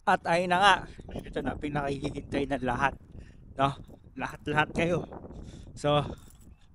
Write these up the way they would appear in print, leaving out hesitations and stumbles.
At ayun na nga, ito na pinakahihintay ng lahat, no? Lahat kayo. So,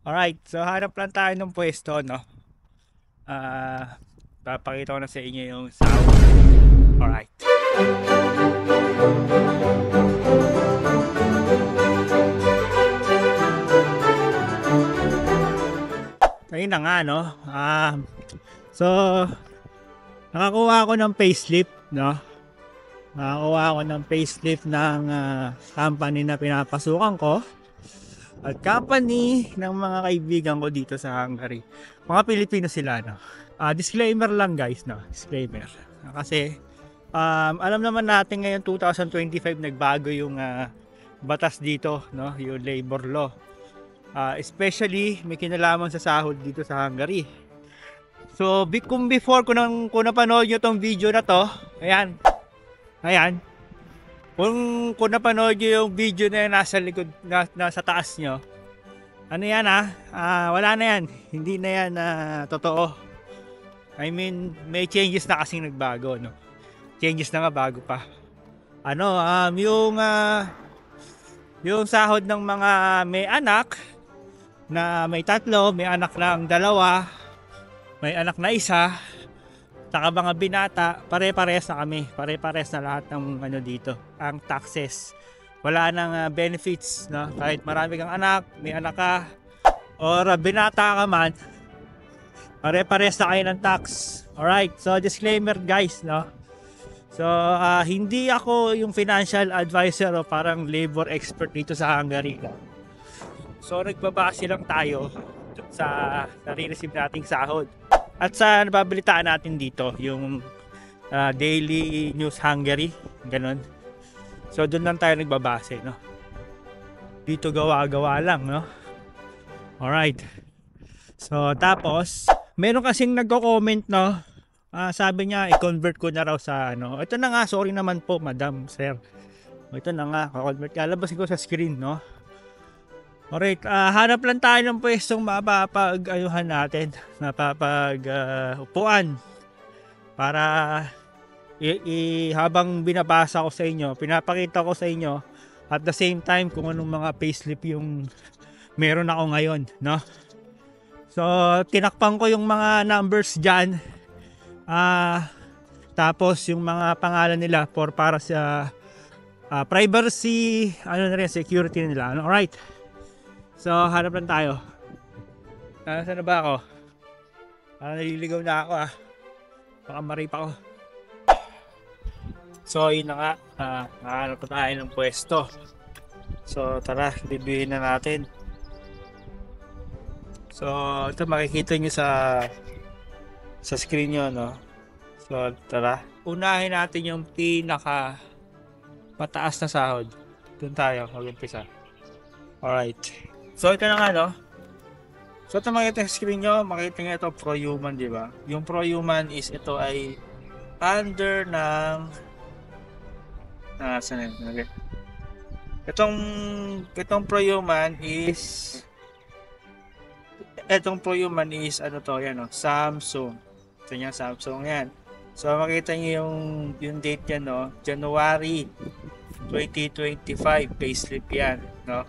alright. So, hanap lang tayo ng pwesto, no? Papakita ko na sa inyo yung sound. Alright. Ayun na nga, no? So, nakakuha ako ng payslip, no? Nakakuha ako ng payslip ng company na pinapasukan ko at company ng mga kaibigan ko dito sa Hungary. Mga Pilipino sila, no? Disclaimer lang guys, no? Disclaimer. Kasi alam naman natin ngayon 2025 nagbago yung batas dito, no? Yung labor law. Especially may kinalaman sa sahod dito sa Hungary. So, kung before kung napanood nyo tong video na to, ayan. Kung napanood nyo yung video na yun nasa likod, nasa taas nyo, ano yan wala na yan. Hindi na yan totoo. I mean, may changes na kasing nagbago, no? Changes na nga bago pa. Yung sahod ng mga may anak na may tatlo, may anak lang dalawa, may anak na isa, saka mga binata, pare-pares na kami. Pare-pares na lahat ng dito. Ang taxes. Wala nang benefits, no? Kahit marami kang anak, may anak ka, or binata ka man, pare-pares na kayo ng tax. Alright, so disclaimer guys, no? So, hindi ako yung financial advisor o parang labor expert dito sa Hungary. So, nagbabase lang tayo sa nare-receive nating sahod. At sa nababalitaan natin dito, yung Daily News Hungary, ganun. So, doon lang tayo nagbabase, no? Dito gawa-gawa lang, no? Alright. So, tapos, meron kasing nagko-comment, no? Sabi niya, i-convert ko na raw sa ito na nga, sorry naman po, madam, sir. Ito na nga, i-convert. Lalabas ko sa screen, no? Alright, hanap lang tayo ng pwestong mapapag-ayuhan natin, upuan para habang binabasa ko sa inyo, pinapakita ko sa inyo at the same time kung anong mga payslip yung meron ako ngayon, no? So, tinakpan ko yung mga numbers dyan, tapos yung mga pangalan nila para sa privacy, security nila. Alright. So, hanap lang tayo. Saan na ba ako? Naliligaw na ako Baka marip ako. So, yun na nga. Nakahanap na tayo ng pwesto. So, tara, bibihin na natin. So, ito makikita nyo sa screen nyo, no? So, tara. Unahin natin yung pinaka mataas na sahod. Doon tayo, mag-umpisa. Alright. So, ito na nga, no? So, ito makita sa screen nyo, makita nyo ito ProHuman, di ba? Yung ProHuman is, ito ay under ng saan yun? Okay. Itong ProHuman is yan, no? Samsung. Ito niya, Samsung yan. So, makita nyo yung date yan, no? January 2025, payslip yan, no?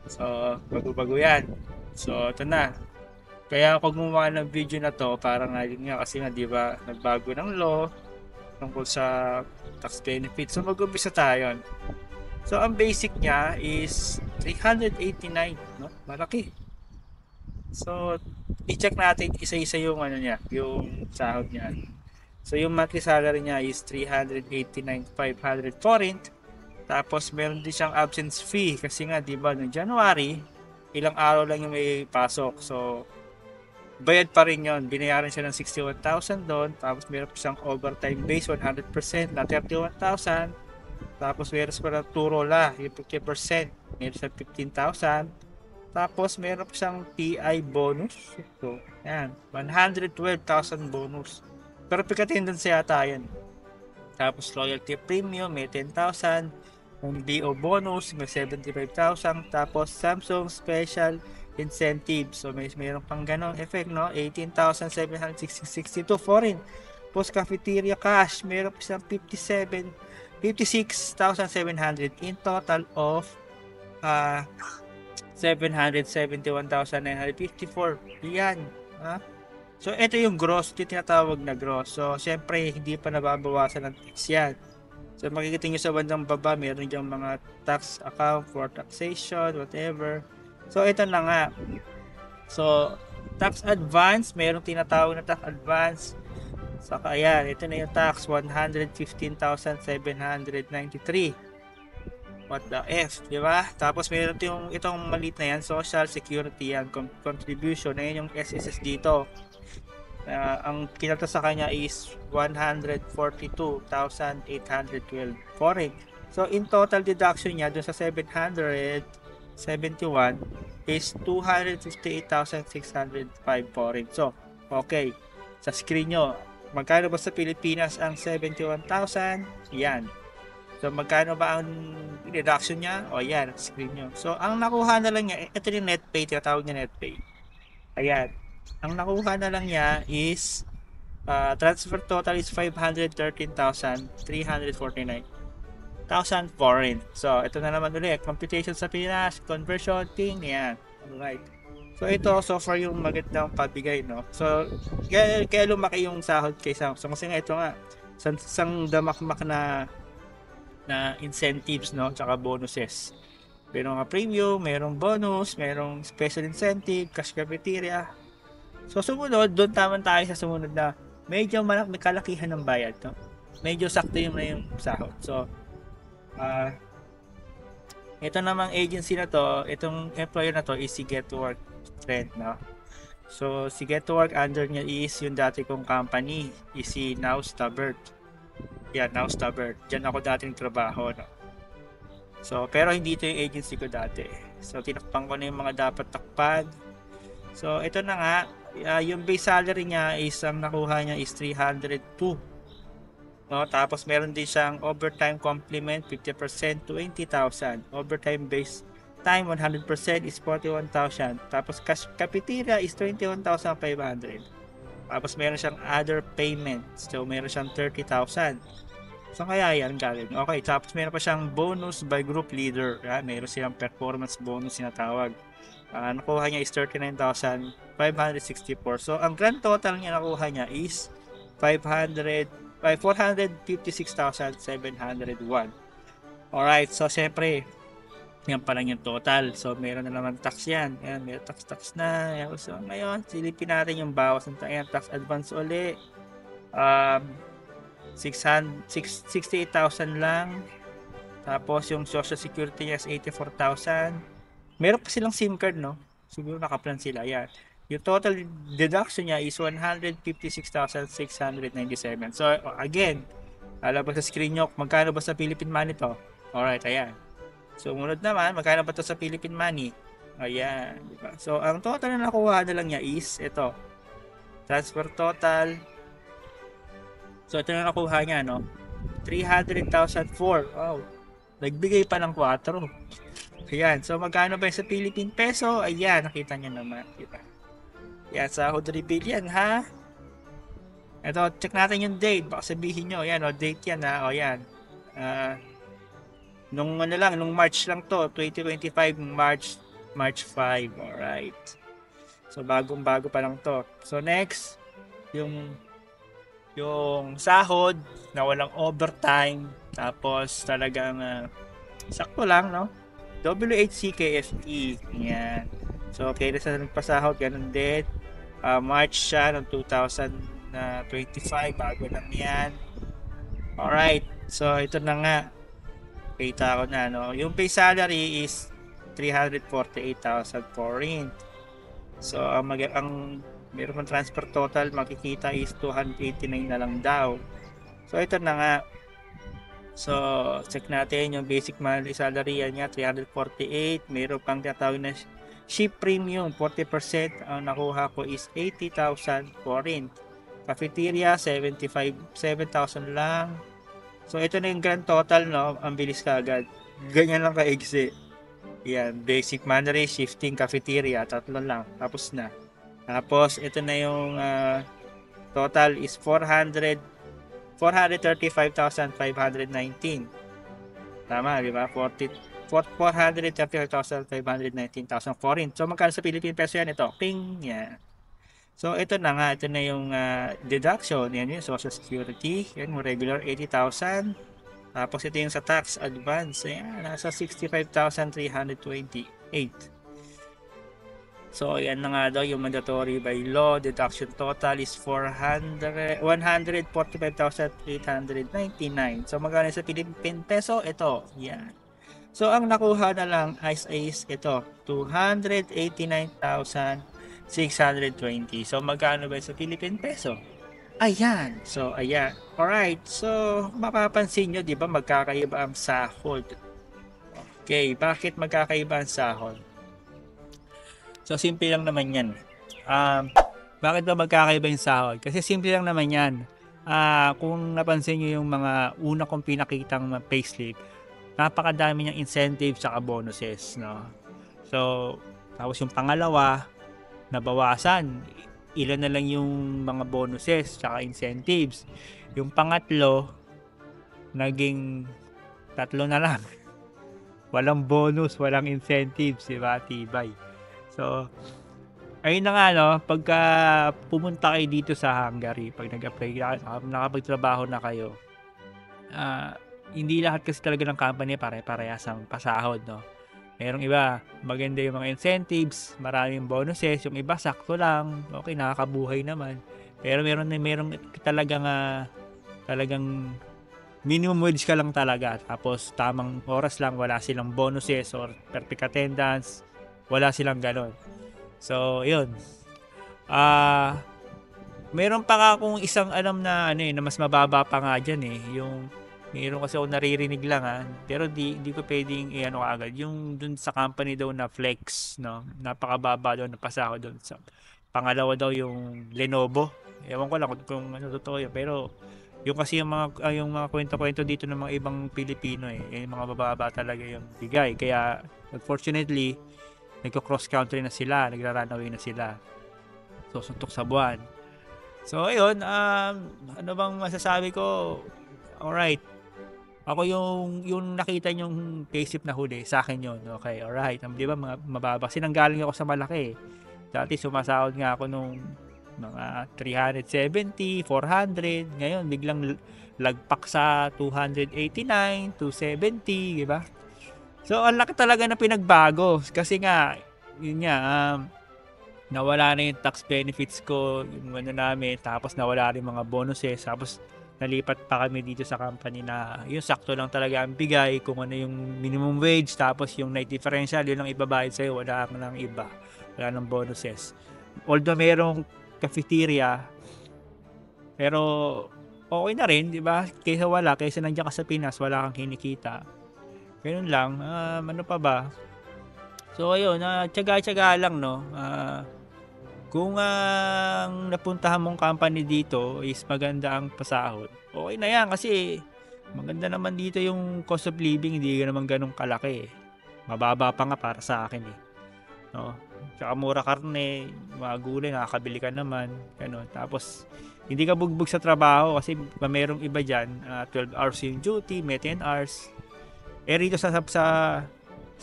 So, bago-bago yan. So, ito na. Kaya ako gumawa ng video na to, parang yun nga, kasi nga, di ba, nagbago ng law tungkol sa tax benefits. So, mag-umpisa tayo. So, ang basic niya is 389, no? Malaki. So, i-check natin isa-isa yung yung sahod niya. So, yung monthly salary niya is 389,500 forint. Tapos meron din siyang absence fee kasi nga 'di ba noong January, ilang araw lang yung may pasok. So bayad pa rin 'yon. Binayaran siya ng 61,000 doon. Tapos meron pa siyang overtime base 100% na 31,000. Tapos meron pa ng turola, yung 50%, meron sa 15,000. Tapos meron pa siyang TI bonus. So, yan, 112,000 bonus. Pero pagka-attendance yata yan. Tapos loyalty premium, may 10,000. Yung BO bonus, may 75,000. Tapos Samsung special incentive. So, mayroon pang ganong effect, no? 18,762 foreign. Post cafeteria cash, meron pa siyang 56,700 in total of 771,954. Yan. Ha? So, ito yung gross, ito yung tinatawag na gross. So, syempre, hindi pa nababawasan ng tax yan. So, makikita nyo sa bandang baba, meron diyang mga tax account for taxation, whatever. So, ito na nga. So, tax advance, meron tinatawag na tax advance. Saka, ayan, ito na yung tax, 115,793. What the F, di ba? Tapos meron itong maliit na yan, Social Security yan, contribution. Ayan yung SSS dito. Ang kinata sa kanya is 142,812 foreign. So, in total deduction niya dun sa 771 is 258,605 foreign. So, okay. Sa screen nyo, magkano ba sa Pilipinas ang 71,000? Yan. So, magkano ba ang deduction niya? O, yan, screen nyo. So, ang nakuha na lang niya, ito yung net pay, tinatawag niya net pay. Ayan. Ang nakuha na lang niya is, transfer total is 513,349,000 foreign. So, ito na naman ulit. Computation sa Pinas, conversion, ting, yan. Alright. So, ito, so far yung magandang pabigay, no? So, kaya lumaki yung sahod kay Samsung. Kasi nga, ito nga, isang damakmak na incentives, no, tsaka bonuses. Merong premium, merong bonus, merong special incentive, cash cafeteria. So sumunod, doon taman tayo sa sumunod na medyo may kalakihan ng bayad, no? Medyo sakto yung na yung sahod. So ito namang agency na to, itong employer na to is si Get to Work Trend, no? So si Get to Work, under niya is yung dati kong company, is si Now Stabert. Yan, Now Stabert. Diyan ako dating trabaho, no? So, pero hindi ito yung agency ko dati. So, tinakpan ko na yung mga dapat takpan. So, ito na nga. Yung base salary niya is, ang nakuha niya is 302. No? Tapos, meron din siyang overtime complement, 50%, 20,000. Overtime base time, 100% is 41,000. Tapos, cafeteria is 21,500. Tapos meron siyang other payments. So meron siyang 30,000. So kaya yan galing. Okay, tapos meron pa siyang bonus by group leader. Meron siyang performance bonus sinatawag. Nakuha niya is 39,564. So ang grand total niya nakuha niya is 456,701. Alright, so syempre yan pa lang yung total. So, meron na naman tax yan. Ayan, may tax na. Ayan. So, ngayon, silipin natin yung bawas ng tax advance uli. 68,000 lang. Tapos, yung social security niya is 84,000. Meron pa silang SIM card, no? Siguro nakaplan sila. Ayan. Yung total deduction niya is 156,697. So, again, alam ba sa screen nyo, magkano ba sa Philippine money to? Alright, ayan. So, munod naman, magkano ba ito sa Philippine money? Ayan, diba? So, ang total na nakuha na lang niya is, ito. Transfer total. So, ito na nakuha niya, no? 300,004. Wow. Nagbigay pa ng 4. Ayan. So, magkano ba sa Philippine peso? Ayan, nakita niyo naman. Diba? Ayan, sahod reveal yan, ha? Ito, check natin yung date. Baka sabihin nyo, ayan, o, date yan, ha? O, ayan. Nung March lang to, 2025, March 5, alright. So, bagong-bago pa lang to. So, next, yung sahod na walang overtime, tapos talagang sakto lang, no? WHCKFE, yan. So, okay na sa nagpasahod, ganun din. March siya ng 2025, bago lang yan. Alright, so ito na nga. Kita ko na, no? Yung pay salary is 348,000 foreign. So, ang meron pang transfer total, makikita is 289 na lang daw. So, ito na nga. So, check natin yung basic monthly salary niya, 348. Meron pang tinatawag na ship premium, 40%. Ang nakuha ko is 80,000 foreign. Cafeteria, 7,000 lang. So, ito na yung grand total, no? Ang bilis ka agad. Ganyan lang ka-exe. Yan, basic money, shifting, cafeteria, 3 lang. Tapos na. Tapos, ito na yung Total is 435,519. Tama, di ba? 435,519,000 foreign. So, magkano sa Philippine peso yan? Ito, ping, yan. So, ito na nga. Ito na yung deduction. Yan yung Social Security. Yan, yung regular 80,000. Tapos, ito yung sa tax advance. Ayan, nasa 65,328. So, yan na nga daw yung mandatory by law. Deduction total is 145,899. So, magkano sa Philippine peso? Ito, yan. So, ang nakuha na lang is ito, 289,620. So, magkano ba sa Philippine peso? Ayan. So, ayan. Alright. So, mapapansin nyo, di ba, magkakaiba ang sahod. Okay, bakit magkakaiba ang sahod? So, simple lang naman yan. Bakit ba magkakaiba yung sahod? Kasi simple lang naman yan. Kung napansin nyo yung mga una kong pinakitang payslip, napakadami niyang incentives at bonuses, no? So, tapos yung pangalawa, nabawasan. Ilan na lang yung mga bonuses at incentives. Yung pangatlo, naging 3 na lang. Walang bonus, walang incentives, diba? Tibay. So, ayun na nga, no? Pagka pumunta kayo dito sa Hungary, pag nag-apply, nakapagtrabaho na kayo, hindi lahat kasi talaga ng company pare-parehas ang pasahod, no? Merong iba, maganda yung mga incentives, maraming bonuses, yung iba sakto lang, okay, nakakabuhay naman. Pero merong talagang minimum wage ka lang talaga. Tapos tamang oras lang, wala silang bonuses or perfect attendance, wala silang ganon. So, yun. Meron pa nga akong isang alam na na mas mababa pa nga dyan yung meron kasi ako naririnig lang pero di ko pwedeng agad yung dun sa company daw na Flex, no, napakababa daw na pasahod doon. Sa pangalawa daw yung Lenovo, ewan ko lang kung ano totoo yun, pero yung kasi yung mga kwento-kwento dito ng mga ibang Pilipino yung mga bababa talaga yung bigay, kaya unfortunately nagko-cross country na sila, nagra-runaway na sila, so suntok sa buwan. So ayun, ano bang masasabi ko? Alright, ako yung nakita nyong payslip na huli, sa akin yun. Okay, alright. Di ba, mababa. Kasi nanggaling ako sa malaki. Dati sumasahod nga ako nung mga 370, 400. Ngayon, biglang lagpak sa 289, 270, di ba? So, ang laki talaga na pinagbago. Kasi nga, yun nga, nawala na yung tax benefits ko, yung ano namin, tapos nawala rin mga bonuses, tapos nalipat pa kami dito sa company na yung sakto lang talaga ang bigay, kung ano yung minimum wage, tapos yung night differential, yun lang ibabayad sa'yo, wala ka ng iba, wala ng bonuses. Although merong cafeteria, pero okay na rin, di ba? Kaysa nandiyan ka sa Pinas, wala kang kinikita. Ganun lang, ano pa ba? So ayun, tiyaga-tiyaga lang, no? Kung ang napuntahan mong company dito is maganda ang pasahod, okay na yan kasi maganda naman dito yung cost of living, hindi naman ganun kalaki. Mababa pa nga para sa akin no? Tsaka mura karne, mga gulay, nakakabili ka naman, ganun. Tapos hindi ka bugbog sa trabaho kasi merong iba dyan, 12 hours yung duty, may 10 hours. Rito sa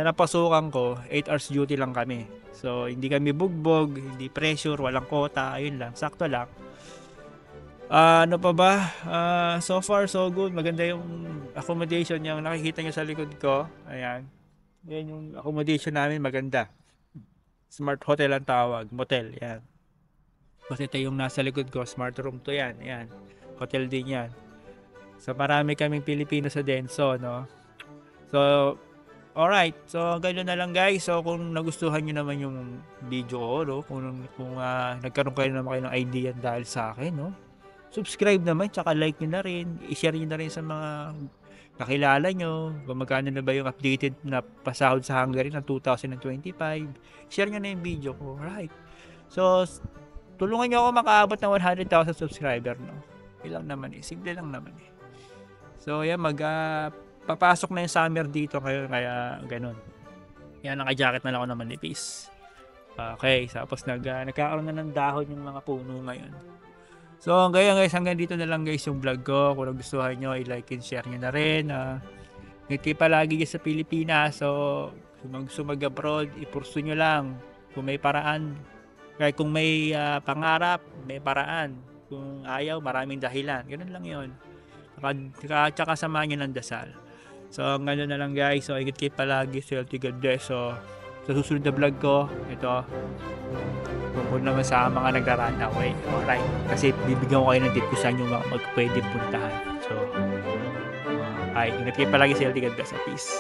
napasukan ko, 8 hours duty lang kami. So, hindi kami bugbog, hindi pressure, walang quota, ayun lang, sakto lang. Ano pa ba? So far, so good. Maganda yung accommodation yung nakikita nyo sa likod ko. Ayan. Yan yung accommodation namin, maganda. Smart hotel ang tawag, motel, yan. Kasi ito yung nasa likod ko, smart room to yan, yan. Hotel din yan. So, marami kaming Pilipino sa Denso, no? So, alright, so ganoon na lang guys. So kung nagustuhan niyo naman yung video ko, no? Kung nagkaroon kayo naman kayo ng idea dahil sa akin, no? Subscribe naman, tsaka like niyo na rin. I-share niyo na rin sa mga kakilala niyo. Kung magkano na ba yung updated na pasahod sa Hungary ng 2025. Share niyo na yung video ko, alright. So, tulungan niyo ako makaabot ng 100,000 subscriber, no? Ilang naman simple lang naman So, yan, papasok na yung summer dito kaya ganun. Yan, naka-jacket na lang ako na manipis. Okay, tapos nagkakaroon na ng dahon yung mga puno ngayon. So hanggang guys, hanggang dito na lang guys yung vlog ko. Kung nagustuhan nyo, i-like and share nyo na rin. Ingat kayo palagi dyan sa Pilipinas. So kung gusto mag-abroad, ipurso nyo lang. Kung may paraan, kaya kung may pangarap, may paraan. Kung ayaw, maraming dahilan. Ganun lang yun. Tsaka samahan nyo ng dasal. So hanggang na lang guys. So ingat kayo palagi. So God bless. So sa susunod na vlog ko, ito, tungkol naman sa mga nagra-run away. Alright. Kasi bibigyan ko kayo ng tip kung saan yung pwede puntahan. So, ay, ingat kayo palagi sa God bless. Peace.